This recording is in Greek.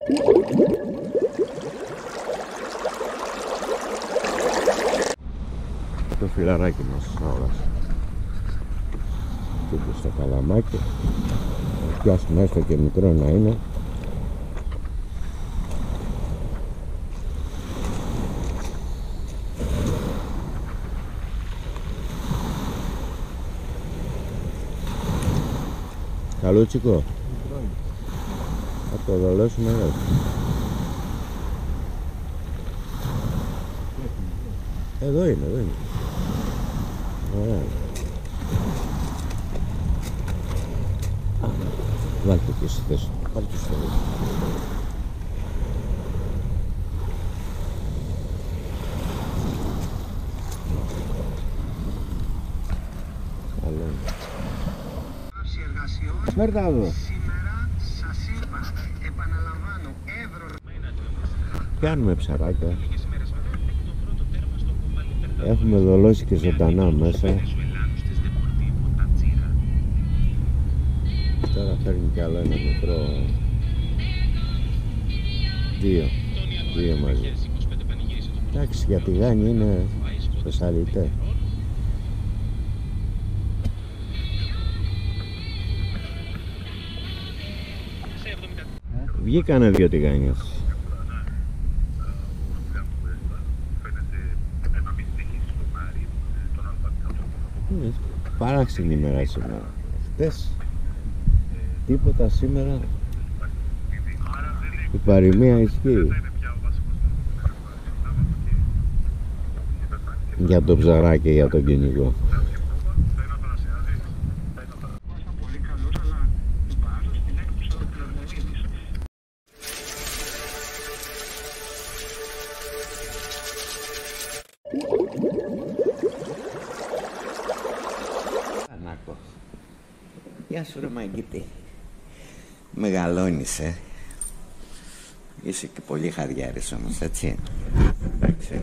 Το φιλαράκι μας αγόρασε. Και στο καλαμάκι. Θα πιάσουμε έστω και μικρό να είναι. Καλούτσικο. Θα το δολώσουμε εδώ. Εδώ είναι, εδώ είναι. Ωραία. Βάλτε και στη θέση. Βάλτε στο θέση. Καλό είναι. Φέρτα εδώ. Σήμερα σας είπα, επαναλαμβάνω, Πιάνουμε ψαράκια. Έχουμε δολώσει και ζωντανά μέσα. Τώρα φέρνει κι άλλο ένα μικρό. Δύο μαζί. Εντάξει, για τηγάνι είναι σπεσαλιτέ. Βγήκανε δύο τηγάνιες. Παράξενη ημέρα σήμερα. Χτες τίποτα, σήμερα η παροιμία ισχύει. Για το ψαράκι και για τον κυνηγό. Γεια σου ρε μαγκίτη. Μεγαλώνεις Είσαι και πολύ χαριάρης όμως, έτσι. Εντάξει.